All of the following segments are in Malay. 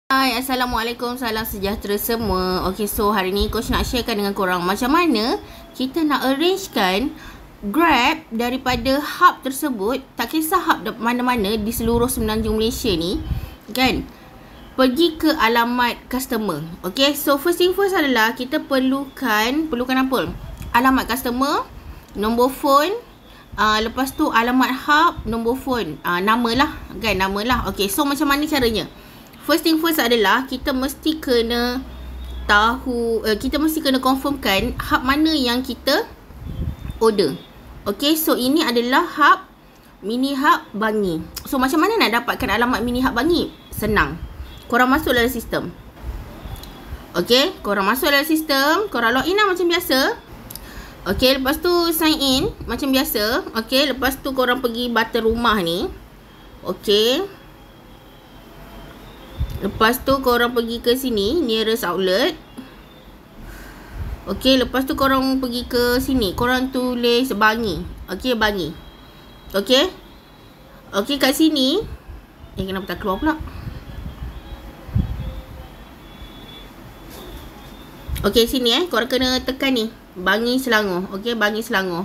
Hai, Assalamualaikum, salam sejahtera semua. Okay, so hari ni Coach nak sharekan dengan korang macam mana kita nak arrangekan Grab daripada hub tersebut. Tak kisah hub mana-mana di seluruh Semenanjung Malaysia ni, kan, pergi ke alamat customer. Okay, so first thing first adalah kita perlukan apa? Alamat customer, nombor phone, lepas tu alamat hub, nombor phone, nama lah, kan, nama lah. Okay, so macam mana caranya? First thing first adalah kita mesti kena tahu, kita mesti kena confirmkan hub mana yang kita order. Okay, so ini adalah hub, mini hub Bangi. So macam mana nak dapatkan alamat mini hub Bangi? Senang. Korang masuk dalam sistem. Okay, korang masuk dalam sistem, korang login lah macam biasa. Okay, lepas tu sign in macam biasa. Okay, lepas tu korang pergi button rumah ni. Okay, lepas tu korang pergi ke sini, nearest outlet. Okay, lepas tu korang pergi ke sini, korang tulis Bangi. Okay, Bangi. Okay. Okay, kat sini. Kenapa tak keluar pula? Okay, sini korang kena tekan ni, Bangi Selangor. Okay, Bangi Selangor.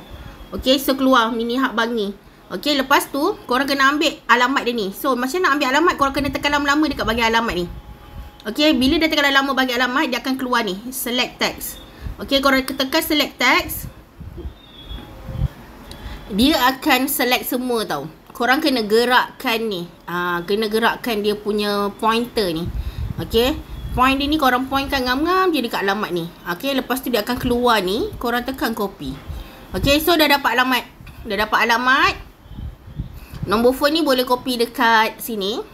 Okay, so keluar mini hub Bangi. Okay, lepas tu korang kena ambil alamat dia ni. So macam nak ambil alamat, korang kena tekan lama-lama dekat bahagian alamat ni. Okay, bila dia tekan lama bahagian alamat, dia akan keluar ni, select text. Okay, korang tekan select text, dia akan select semua tau. Korang kena gerakkan ni, kena gerakkan dia punya pointer ni. Okay, point dia ni korang pointkan ngam-ngam je dekat alamat ni. Okay, lepas tu dia akan keluar ni, korang tekan copy. Okay, so dah dapat alamat. Dah dapat alamat. Nombor phone ni boleh copy dekat sini,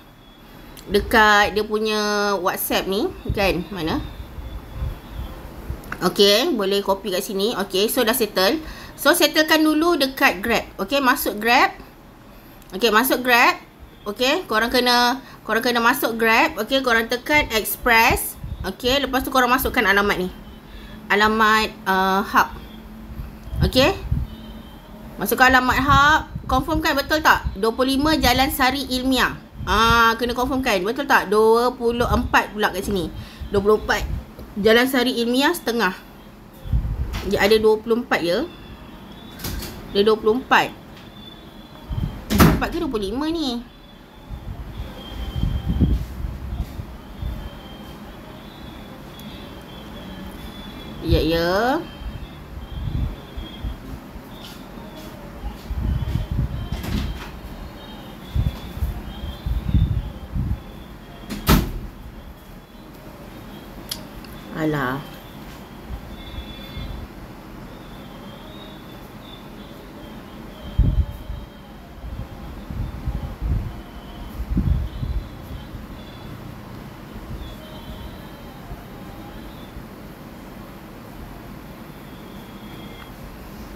dekat dia punya WhatsApp ni, kan, mana? Okay, boleh copy kat sini. Okay, so dah settle. So settlekan dulu dekat Grab. Okay, masuk Grab. Okay, masuk Grab. Okay, korang kena masuk Grab. Okay, korang tekan Express. Okay, lepas tu korang masukkan alamat ni, alamat hub. Okay, masukkan alamat hub. Confirmkan betul tak? 25 Jalan Sari Ilmiah. Kena confirmkan betul tak? 24 pula kat sini. 24 Jalan Sari Ilmiah setengah. Dia ada 24 ya. Dia 24. 24 ke 25 ni? Ya. Alah.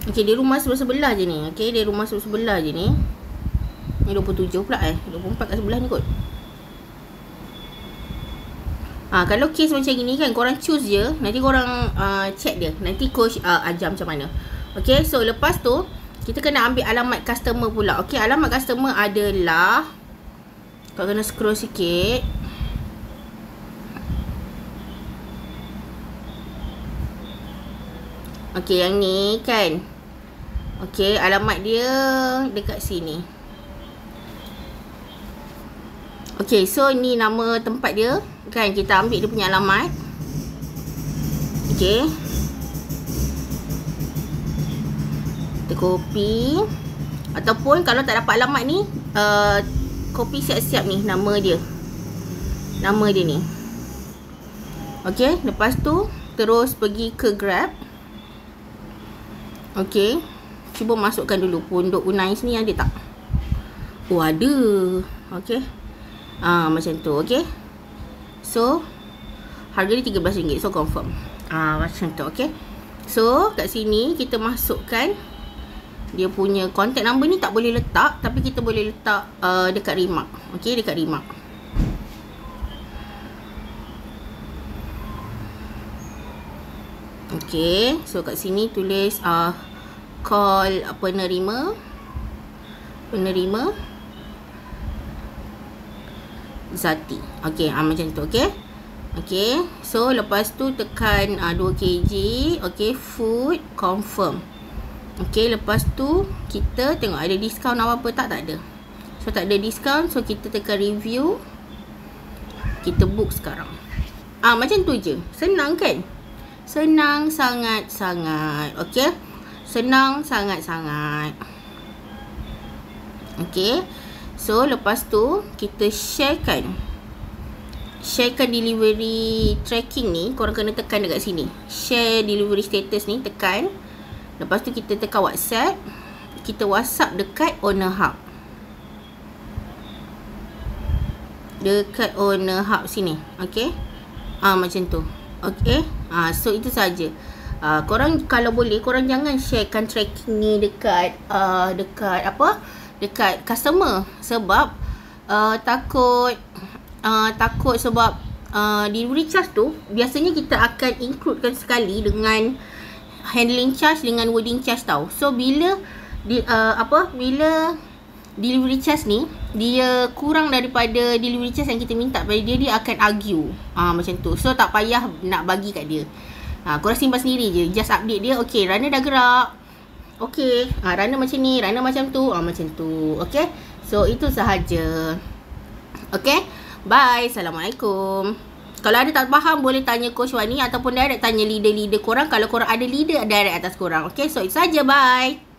Okay, dia rumah sebelah je ni. Okay, dia rumah sebelah je ni. Ni 27 pula 24 kat sebelah ni kot. Kalau case macam gini kan, korang choose je. Nanti korang check dia. Nanti coach ajar macam mana. Okay, so lepas tu kita kena ambil alamat customer pula. Okay, alamat customer adalah, kau kena scroll sikit. Okay, yang ni kan. Okay, alamat dia dekat sini. Okay, so ni nama tempat dia, kan, kita ambil dia punya alamat. Okay, kita copy. Ataupun kalau tak dapat alamat ni, copy siap-siap ni nama dia. Nama dia ni. Okay, lepas tu terus pergi ke Grab. Okay, cuba masukkan dulu Pondok Unais ni ada tak? Oh, ada. Okay, macam tu. Okay, so harga ni RM13, so confirm. Macam tu. Okay, so kat sini kita masukkan dia punya contact number ni. Tak boleh letak, tapi kita boleh letak dekat remark. Okay, dekat remark. Okay, so kat sini tulis call penerima. Zati. Okey, macam tu. Okey. Okey. So lepas tu tekan 2 kg. Okey, food confirm. Okey, lepas tu kita tengok ada diskaun apa tak ada. So tak ada diskaun, so kita tekan review. Kita book sekarang. Macam tu je. Senang kan? Senang sangat-sangat. Okey. Senang sangat-sangat. Okey. So lepas tu kita sharekan delivery tracking ni. Korang kena tekan dekat sini. Share delivery status ni, tekan. Lepas tu kita tekan WhatsApp. Kita WhatsApp dekat owner hub. Dekat owner hub sini. Okey. Macam tu. Okey. So itu saja. Korang kalau boleh, korang jangan sharekan tracking ni dekat dekat customer. Sebab takut sebab delivery charge tu biasanya kita akan includekan sekali dengan handling charge dengan wording charge tau. So bila bila delivery charge ni dia kurang daripada delivery charge yang kita minta pada dia, dia akan argue. Macam tu. So tak payah nak bagi kat dia. Korang simpan sendiri je. Just update dia. Okay, runner dah gerak. Okay, runner macam ni, runner macam tu. Macam tu. Okay. So itu sahaja. Okay. Bye. Assalamualaikum. Kalau ada tak faham, boleh tanya Coach Wani ataupun direct tanya leader-leader korang. Kalau korang ada leader, direct atas korang. Okay. So itu sahaja. Bye.